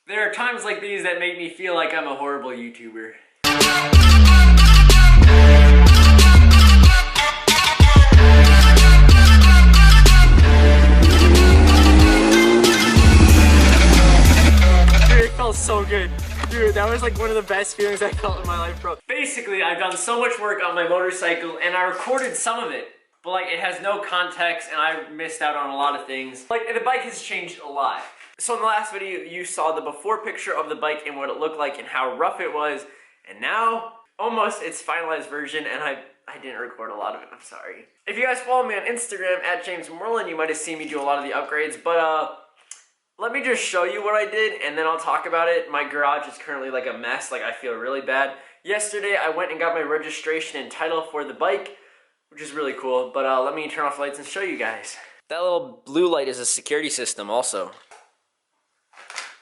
There are times like these that make me feel like I'm a horrible YouTuber. Dude, it felt so good. Dude, that was like one of the best feelings I felt in my life, bro. Basically, I've done so much work on my motorcycle and I recorded some of it, but like it has no context and I missed out on a lot of things. Like the bike has changed a lot. So in the last video, you saw the before picture of the bike and what it looked like and how rough it was. And now, almost its finalized version, and I didn't record a lot of it, I'm sorry. If you guys follow me on Instagram, @JamesMorelan, you might have seen me do a lot of the upgrades, but let me just show you what I did, and then I'll talk about it. My garage is currently like a mess, like I feel really bad. Yesterday, I went and got my registration and title for the bike, which is really cool, but let me turn off the lights and show you guys. That little blue light is a security system also.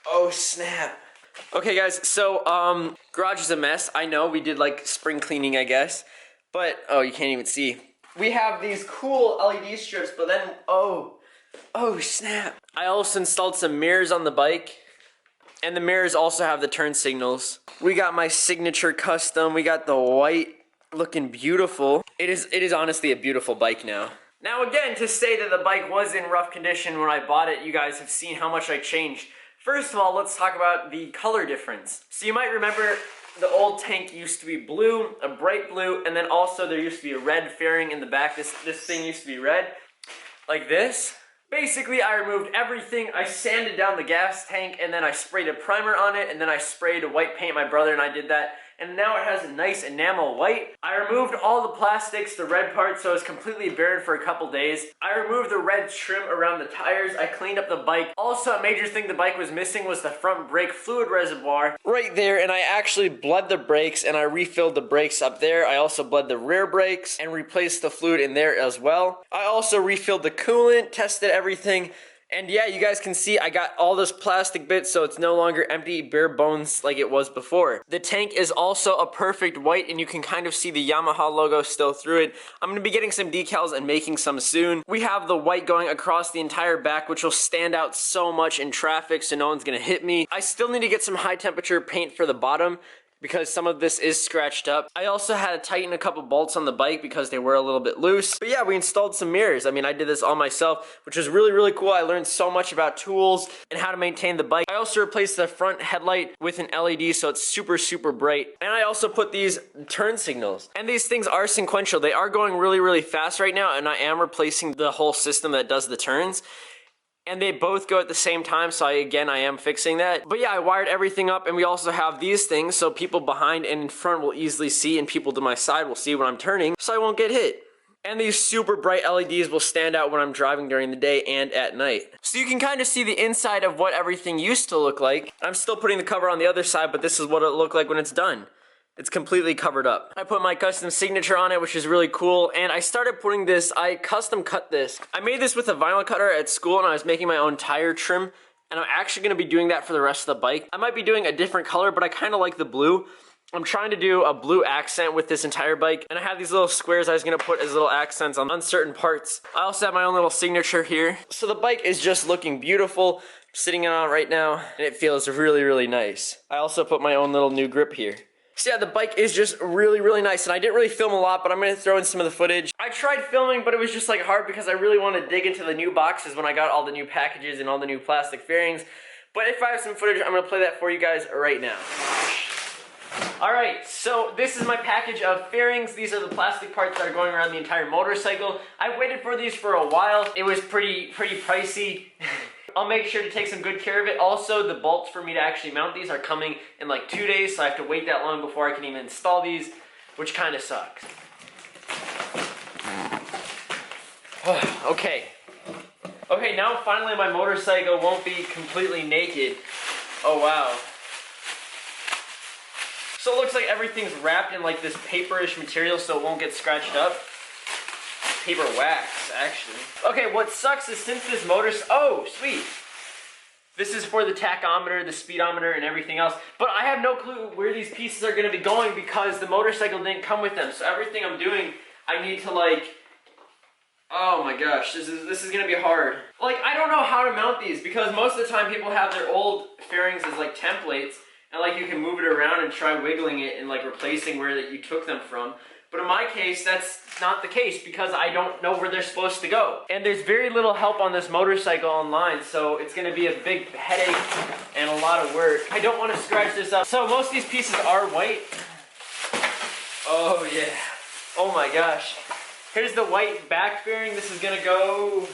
Oh snap. Okay guys, so garage is a mess. I know we did like spring cleaning, I guess, but oh, you can't even see. We have these cool LED strips, but then oh snap. I also installed some mirrors on the bike, and the mirrors also have the turn signals. We got my signature custom. We got the white looking beautiful. It is honestly a beautiful bike now. Now again, to say that the bike was in rough condition when I bought it, you guys have seen how much I changed. First of all, let's talk about the color difference. So you might remember the old tank used to be blue, a bright blue, and then also there used to be a red fairing in the back. This thing used to be red, like this. Basically, I removed everything. I sanded down the gas tank, and then I sprayed a primer on it, and then I sprayed a white paint. My brother and I did that. And now it has a nice enamel white. I removed all the plastics, the red part, so it's completely barren for a couple days. I removed the red trim around the tires. I cleaned up the bike. Also, a major thing the bike was missing was the front brake fluid reservoir right there, and I actually bled the brakes and I refilled the brakes up there. I also bled the rear brakes and replaced the fluid in there as well. I also refilled the coolant, tested everything. And yeah, you guys can see I got all this plastic bits, so it's no longer empty, bare bones like it was before. The tank is also a perfect white, and you can kind of see the Yamaha logo still through it. I'm going to be getting some decals and making some soon. We have the white going across the entire back, which will stand out so much in traffic, so no one's going to hit me. I still need to get some high temperature paint for the bottom, because some of this is scratched up. I also had to tighten a couple bolts on the bike because they were a little bit loose. But yeah, we installed some mirrors. I mean, I did this all myself, which was really, really cool. I learned so much about tools and how to maintain the bike. I also replaced the front headlight with an LED, so it's super, super bright. And I also put these turn signals. And these things are sequential. They are going really, really fast right now, and I am replacing the whole system that does the turns. And they both go at the same time, so I am fixing that. But yeah, I wired everything up, and we also have these things, so people behind and in front will easily see, and people to my side will see when I'm turning, so I won't get hit. And these super bright LEDs will stand out when I'm driving during the day and at night. So you can kind of see the inside of what everything used to look like. I'm still putting the cover on the other side, but this is what it'll look like when it's done. It's completely covered up. I put my custom signature on it, which is really cool, and I started putting this, I custom cut this. I made this with a vinyl cutter at school, and I was making my own tire trim, and I'm actually gonna be doing that for the rest of the bike. I might be doing a different color, but I kinda like the blue. I'm trying to do a blue accent with this entire bike, and I have these little squares I was gonna put as little accents on certain parts. I also have my own little signature here. So the bike is just looking beautiful, sitting on it right now, and it feels really, really nice. I also put my own little new grip here. So yeah, the bike is just really, really nice, and I didn't really film a lot, but I'm going to throw in some of the footage. I tried filming, but it was just like hard because I really want to dig into the new boxes when I got all the new packages and all the new plastic fairings. But if I have some footage, I'm going to play that for you guys right now. Alright, so this is my package of fairings. These are the plastic parts that are going around the entire motorcycle. I waited for these for a while. It was pretty pricey. I'll make sure to take some good care of it. Also, the bolts for me to actually mount these are coming in like 2 days, so I have to wait that long before I can even install these, which kind of sucks. Okay, now finally my motorcycle won't be completely naked. Oh wow. So it looks like everything's wrapped in like this paperish material so it won't get scratched up. Paper wax, actually. Okay, what sucks is since this oh, sweet. This is for the tachometer, the speedometer, and everything else. But I have no clue where these pieces are gonna be going because the motorcycle didn't come with them. So everything I'm doing, I need to like, Oh my gosh, this is gonna be hard. Like, I don't know how to mount these because most of the time people have their old fairings as like templates and like you can move it around and try wiggling it and like replacing where that you took them from. But in my case, that's not the case because I don't know where they're supposed to go. And there's very little help on this motorcycle online, so it's gonna be a big headache and a lot of work. I don't wanna scratch this up. So most of these pieces are white. Oh yeah, oh my gosh. Here's the white back fairing. This is gonna go,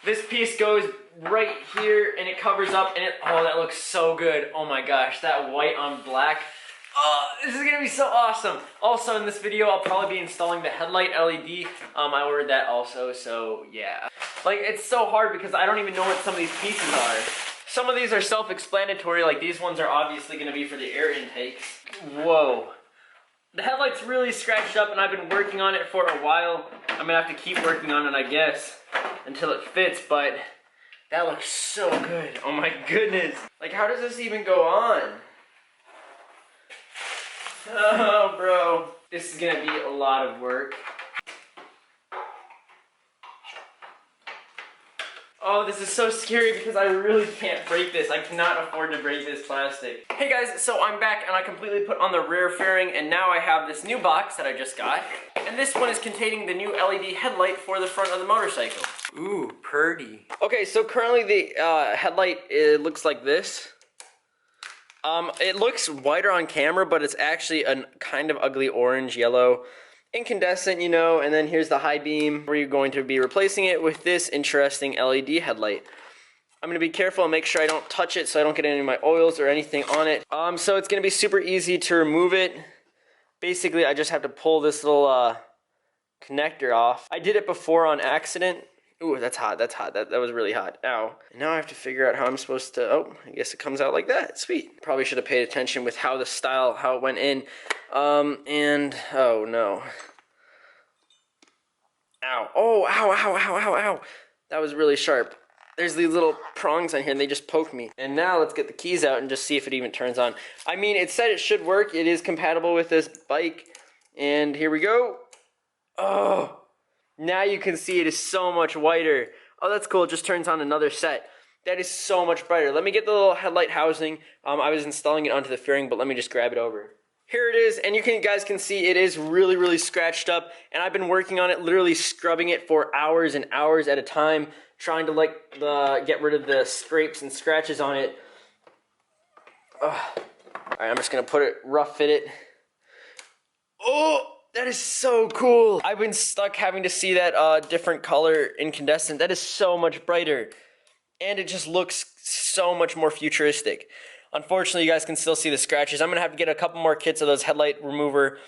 this piece goes right here and it covers up and oh, that looks so good. Oh my gosh, that white on black. Oh, this is gonna be so awesome. Also in this video, I'll probably be installing the headlight LED. I ordered that also, so yeah. Like, it's so hard because I don't even know what some of these pieces are. Some of these are self-explanatory, like these ones are obviously gonna be for the air intakes. Whoa. The headlight's really scratched up and I've been working on it for a while. I'm gonna have to keep working on it, I guess, until it fits, but that looks so good. Oh my goodness. Like, how does this even go on? Oh, bro. This is gonna be a lot of work. Oh, this is so scary because I really can't break this. I cannot afford to break this plastic. Hey guys, so I'm back and I completely put on the rear fairing and now I have this new box that I just got. And this one is containing the new LED headlight for the front of the motorcycle. Ooh, purdy. Okay, so currently the headlight, it looks like this. It looks whiter on camera, but it's actually a kind of ugly orange, yellow, incandescent, you know, and then here's the high beam where you're going to be replacing it with this interesting LED headlight. I'm going to be careful and make sure I don't touch it so I don't get any of my oils or anything on it. So it's going to be super easy to remove it. Basically, I just have to pull this little connector off. I did it before on accident. Ooh, that's hot, that's hot. That was really hot. Ow. And now I have to figure out how I'm supposed to, oh, I guess it comes out like that. Sweet. Probably should have paid attention with how it went in. And, oh no. Ow. Oh, ow, ow, ow, ow, ow. That was really sharp. There's these little prongs on here and they just poked me. And now let's get the keys out and just see if it even turns on. I mean, it said it should work. It is compatible with this bike. And here we go. Oh, now you can see it is so much whiter. Oh, that's cool. It just turns on another set. That is so much brighter. Let me get the little headlight housing. I was installing it onto the fairing, but let me just grab it over. Here it is, and you guys can see it is really, really scratched up, and I've been working on it, literally scrubbing it for hours and hours at a time, trying to get rid of the scrapes and scratches on it. All right, I'm just gonna rough fit it. Oh, that is so cool. I've been stuck having to see that different color incandescent. That is so much brighter, and it just looks so much more futuristic. Unfortunately, you guys can still see the scratches. I'm going to have to get a couple more kits of those headlight remover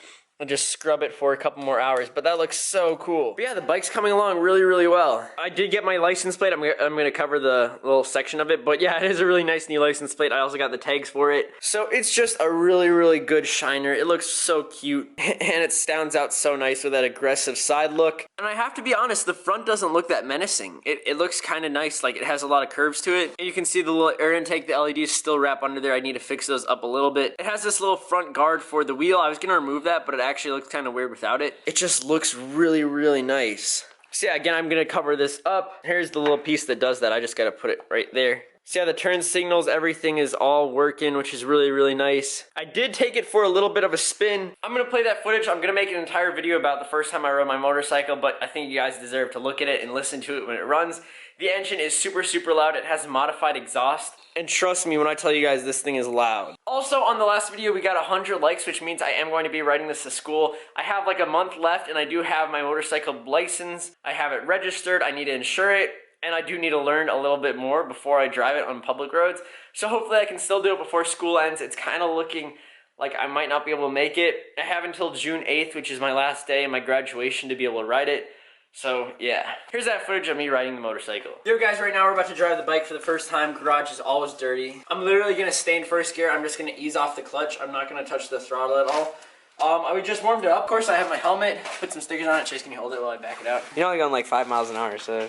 and just scrub it for a couple more hours. But that looks so cool. But yeah, the bike's coming along really, really well. I did get my license plate. I'm going to cover the little section of it. But yeah, it is a really nice new license plate. I also got the tags for it. So it's just a really, really good shiner. It looks so cute. And it stands out so nice with that aggressive side look. And I have to be honest, the front doesn't look that menacing. It looks kind of nice. Like, it has a lot of curves to it. And you can see the little air intake, the LEDs still wrap under there. I need to fix those up a little bit. It has this little front guard for the wheel. I was going to remove that, but it actually looks kind of weird without it. It just looks really, really nice. So yeah, again, I'm going to cover this up. Here's the little piece that does that. I just got to put it right there. So yeah, the turn signals, everything is all working, which is really, really nice. I did take it for a little bit of a spin. I'm going to play that footage. I'm going to make an entire video about the first time I rode my motorcycle, but I think you guys deserve to look at it and listen to it when it runs. The engine is super, super loud. It has a modified exhaust. And trust me when I tell you guys this thing is loud. Also, on the last video, we got 100 likes, which means I am going to be riding this to school. I have like a month left, and I do have my motorcycle license. I have it registered. I need to insure it. And I do need to learn a little bit more before I drive it on public roads. So hopefully I can still do it before school ends. It's kind of looking like I might not be able to make it. I have until June 8th, which is my last day in my graduation, to be able to ride it. So yeah, here's that footage of me riding the motorcycle. Yo guys, right now we're about to drive the bike for the first time. Garage is always dirty. I'm literally gonna stay in first gear. I'm just gonna ease off the clutch. I'm not gonna touch the throttle at all. I just warmed it up. Of course, I have my helmet, put some stickers on it. Chase, can you hold it while I back it out? You're only going like 5 miles an hour, so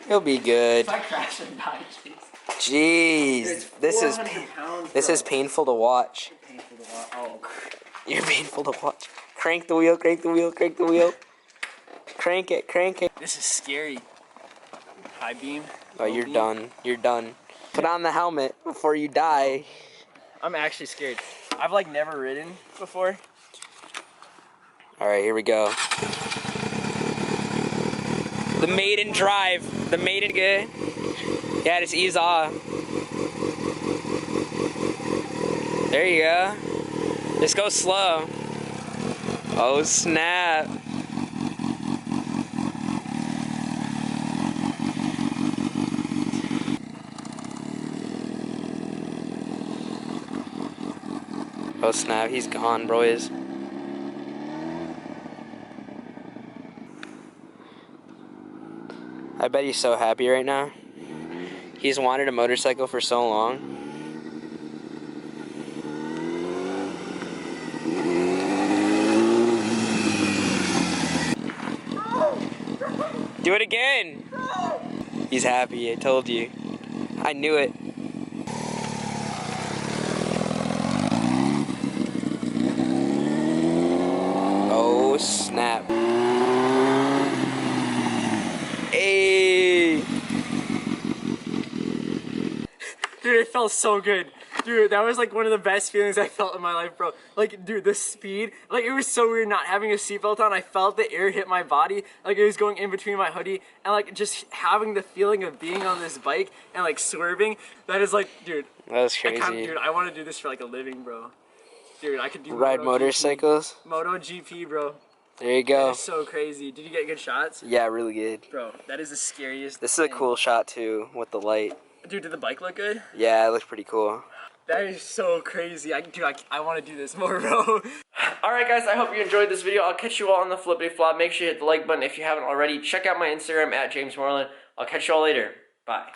you'll be good. If I crash and die, jeez, this is painful to watch. Painful to watch. Oh. You're painful to watch. Crank the wheel, crank the wheel, crank the wheel. Crank it, crank it. This is scary. High beam. Oh, you're beam. done. You're done. Put on the helmet before you die. I'm actually scared. I've like never ridden before. All right, here we go. The maiden drive. The maiden good. Yeah, just ease off. There you go. Just go slow. Oh, snap. Oh, snap. He's gone, boys. I bet he's so happy right now. He's wanted a motorcycle for so long. Do it again! He's happy, I told you. I knew it. Oh, snap. Hey! Dude, it felt so good. Dude, that was like one of the best feelings I felt in my life, bro. Like, dude, the speed, like it was so weird not having a seatbelt on. I felt the air hit my body, like it was going in between my hoodie, and like just having the feeling of being on this bike and like swerving, that is like, dude. That was crazy. Dude, I want to do this for like a living, bro. Dude, I could do Ride motorcycles? Moto GP, bro. There you go. That is so crazy. Did you get good shots? Yeah, really good. Bro, that is the scariest This is a thing. cool shot too, with the light. Dude, did the bike look good? Yeah, it looks pretty cool. That is so crazy. I want to do this more, bro. Alright guys, I hope you enjoyed this video. I'll catch you all on the flippity flop. Make sure you hit the like button if you haven't already. Check out my Instagram at James Morelan. I'll catch you all later. Bye.